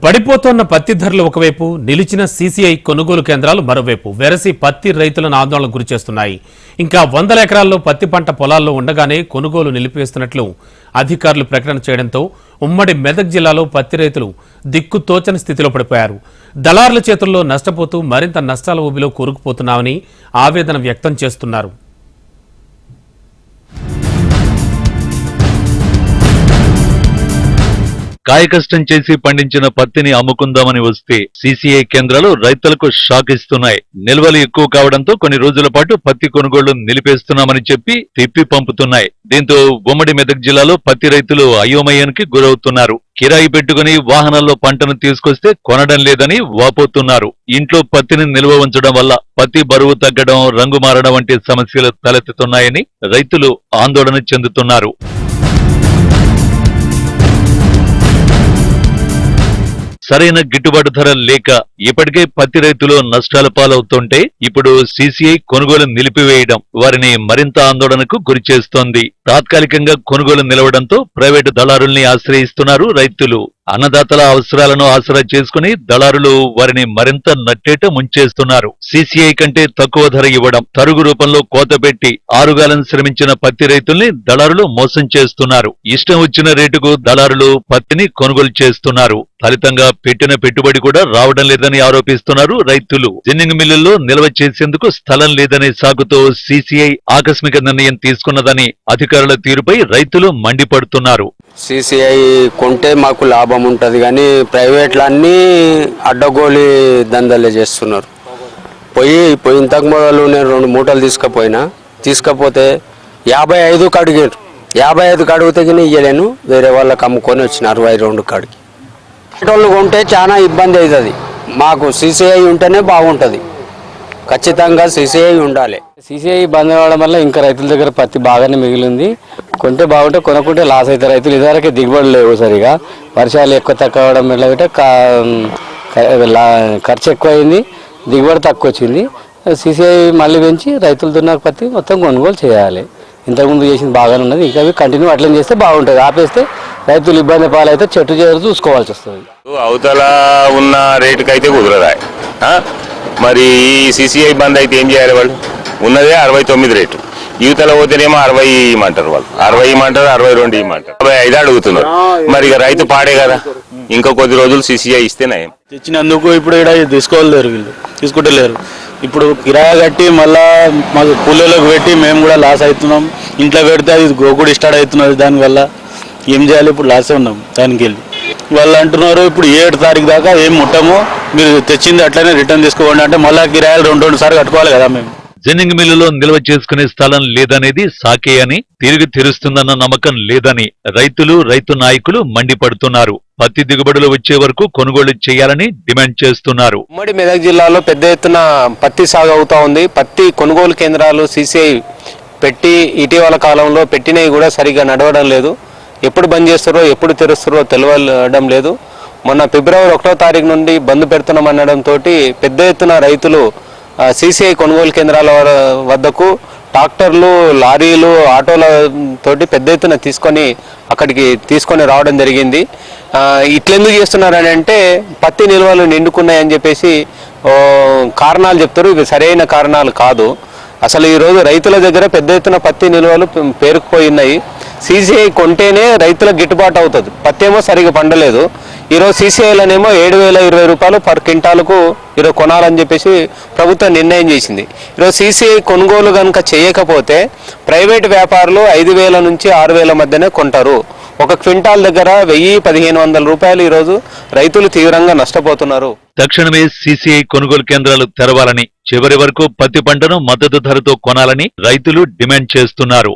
పడిపోతున్న పత్తి ధరలు ఒకవైపు, నిలిచిన సీసీఐ కొనుగోలు కేంద్రాలు మరోవైపు వెరసి పత్తి రైతులను ఆందోళనకు గురిచేస్తున్నాయి. ఇంకా వందల ఎకరాల్లో పత్తి పంట పొలాల్లో ఉండగానే కొనుగోలు నిలిపివేస్తున్నట్లు అధికారులు ప్రకటన చేయడంతో ఉమ్మడి మెదక్ జిల్లాలో పత్తి రైతులు దిక్కుతోచని స్థితిలో పడిపోయారు. దళారుల చేతుల్లో నష్టపోతూ మరింత నష్టాల ఊబిలో కూరుకుపోతున్నామని ఆవేదన వ్యక్తం చేస్తున్నారు. కాయకష్టం చేసి పండించిన పత్తిని అమ్ముకుందామని వస్తే సీసీఐ కేంద్రాలు రైతులకు షాక్ ఇస్తున్నాయి. నిల్వలు ఎక్కువ కావడంతో కొన్ని రోజుల పాటు పత్తి కొనుగోళ్లు నిలిపేస్తున్నామని చెప్పి తిప్పి పంపుతున్నాయి. దీంతో ఉమ్మడి మెదక్ జిల్లాలో పత్తి రైతులు అయోమయానికి గురవుతున్నారు. కిరాయి పెట్టుకుని వాహనాల్లో పంటను తీసుకొస్తే కొనడం లేదని వాపోతున్నారు. ఇంట్లో పత్తిని నిల్వ ఉంచడం వల్ల పత్తి బరువు తగ్గడం, రంగు మారడం వంటి సమస్యలు తలెత్తుతున్నాయని రైతులు ఆందోళన చెందుతున్నారు. సరైన గిట్టుబాటు ధర లేక ఇప్పటికే పత్తి రైతులు నష్టాల పాలవుతుంటే ఇప్పుడు సీసీఐ కొనుగోలు నిలిపివేయడం వారిని మరింత ఆందోళనకు గురిచేస్తోంది. తాత్కాలికంగా కొనుగోలు నిలవడంతో ప్రైవేటు దళారుల్ని ఆశ్రయిస్తున్నారు రైతులు. అన్నదాతల అవసరాలను ఆసరా చేసుకుని దళారులు వారిని మరింత నట్టేట ముంచేస్తున్నారు. సీసీఐ కంటే తక్కువ ధర ఇవ్వడం, తరుగు రూపంలో కోత పెట్టి ఆరుగాలం శ్రమించిన పత్తి రైతుల్ని దళారులు మోసం చేస్తున్నారు. ఇష్టం వచ్చిన రేటుకు దళారులు పత్తిని కొనుగోలు చేస్తున్నారు. ఫలితంగా పెట్టిన పెట్టుబడి కూడా రావడం లేదని ఆరోపిస్తున్నారు రైతులు. జిన్నింగ్ మిల్లుల్లో నిల్వ చేసేందుకు స్థలం లేదనే సాకుతో సీసీఐ ఆకస్మిక నిర్ణయం తీసుకున్నదని అధికారుల తీరుపై రైతులు మండిపడుతున్నారు. సీసీఐ కొంటే మాకు లాభం ఉంటుంది, కానీ ప్రైవేట్లు అన్నీ అడ్డగోలి దందలే చేస్తున్నారు. ఇంతకు మొదలు నేను 2 మూటలు తీసుకపోతే 55కు అడిగారు. 55కు అడిగితే ఇయ్యలేను, వేరే వాళ్ళకి అమ్ముకొని వచ్చిన 62 కాడికి. వాళ్ళు కొంటే చాలా ఇబ్బంది అవుతుంది. మాకు సీసీఐ ఉంటేనే బాగుంటుంది. ఖచ్చితంగా సీసీఐ ఉండాలి. సీసీఐ బంద్ అవ్వడం వల్ల ఇంకా రైతుల దగ్గర పత్తి బాగానే మిగిలింది. కొంటే బాగుంటే, కొనుక్కుంటే లాస్ అయితే రైతులు. ఇదివరకే దిగుబడి లేవు సరిగా, వర్షాలు ఎక్కువ తక్కువ అవడం వల్ల ఖర్చు ఎక్కువ అయింది, దిగుబడి తక్కువ వచ్చింది. సీసీఐ మళ్ళీ పెంచి రైతులతో నాకు పత్తి మొత్తం కొనుగోలు చేయాలి. ఇంతకుముందు చేసింది బాగానే ఉన్నది, ఇంకా కంటిన్యూ అట్లా చేస్తే బాగుంటుంది. ఆపేస్తే రైతులు ఇబ్బంది పాలైతే చెట్టు చేరు చూసుకోవాల్సి వస్తుంది. అవతల ఉన్న రేటుకైతే కుదరదా? మరి ఈ సీసీఐ బంద్ అయితే ఏం చేయాలి? వాళ్ళు ఉన్నదే 69 రేటు, యువతల పోతేనేమో 60 ఇవ్వమంటారు. వాళ్ళు 60 ఇవ్వమంటారు, 62 ఇవ్వమంటారు, 55 అడుగుతున్నారు. మరి ఇక రైతు పాడే కదా. ఇంకా కొద్ది రోజులు సీసీఐ ఇస్తేనే తెచ్చినందుకు ఇప్పుడు ఇక్కడ తీసుకోలేరు, వీళ్ళు తీసుకుంటలేరు. ఇప్పుడు కిరాయి కట్టి మళ్ళా మాకు కూలీలకు పెట్టి మేము కూడా లాస్ అవుతున్నాం. ఇంట్లో పెడితే అది గోకుడు స్టార్ట్ అవుతున్నది. దానివల్ల ఏం చేయాలి? ఇప్పుడు లాసే ఉన్నాం. దానికి వెళ్ళి వాళ్ళు అంటున్నారు ఇప్పుడు 7 తారీఖు దాకా ఏం ముట్టము, మీరు తెచ్చింది అట్లనే రిటర్న్ తీసుకోండి అంటే మళ్ళా కిరాయిలు 2 సార్లు కట్టుకోవాలి కదా మేము. జిన్నింగ్ మిల్లులో నిల్వ చేసుకునే స్థలం లేదనేది సాకే అని, తిరిగి తెరుస్తుందన్న నమ్మకం లేదని రైతులు, రైతు నాయకులు మండిపడుతున్నారు. పత్తి దిగుబడులు వచ్చే వరకు కొనుగోలు చేయాలని డిమాండ్ చేస్తున్నారు. ఉమ్మడి మెదక్ జిల్లాలో పెద్ద ఎత్తున పత్తి సాగు అవుతా ఉంది. పత్తి కొనుగోలు కేంద్రాలు సీసీఐ పెట్టి ఇటీవల కాలంలో పెట్టినవి కూడా సరిగా నడవడం లేదు. ఎప్పుడు బంద్ చేస్తారో, ఎప్పుడు తెరుస్తారో తెలియడం లేదు. మొన్న ఫిబ్రవరి 1వ తారీఖు నుండి బంద్ పెడుతున్నామనడంతో పెద్ద ఎత్తున రైతులు సీసీఐ కొనుగోలు కేంద్రాల వద్దకు ట్రాక్టర్లు, లారీలు, ఆటోల తోటి పెద్ద ఎత్తున అక్కడికి తీసుకొని రావడం జరిగింది. ఇట్లెందుకు చేస్తున్నారని అంటే పత్తి నిల్వలు నిండుకున్నాయని చెప్పేసి కారణాలు చెప్తారు. ఇవి సరైన కారణాలు కాదు. అసలు ఈరోజు రైతుల దగ్గర పెద్ద ఎత్తున పత్తి నిల్వలు పేరుకుపోయినాయి. సీసీఐ కొంటేనే రైతులకు గిట్టుబాటు అవుతుంది. పత్తి ఏమో సరిగా పండలేదు. ఈరోజు సీసీఐలనేమో 7,020 రూపాయలు పర్ క్వింటాలకు ఈరోజు కొనాలని చెప్పేసి ప్రభుత్వం నిర్ణయం చేసింది. ఈరోజు సీసీఐ కొనుగోలు కనుక చేయకపోతే ప్రైవేటు వ్యాపారులు 5,000 నుంచి 6,000 మధ్యనే కొంటారు. ఒక క్వింటాల్ దగ్గర 1,000-1,500 రూపాయలు ఈరోజు రైతులు తీవ్రంగా నష్టపోతున్నారు. తక్షణమే సీసీఐ కొనుగోలు కేంద్రాలు తెరవాలని, చివరి వరకు పత్తి పంటను మద్దతు ధరతో కొనాలని రైతులు డిమాండ్ చేస్తున్నారు.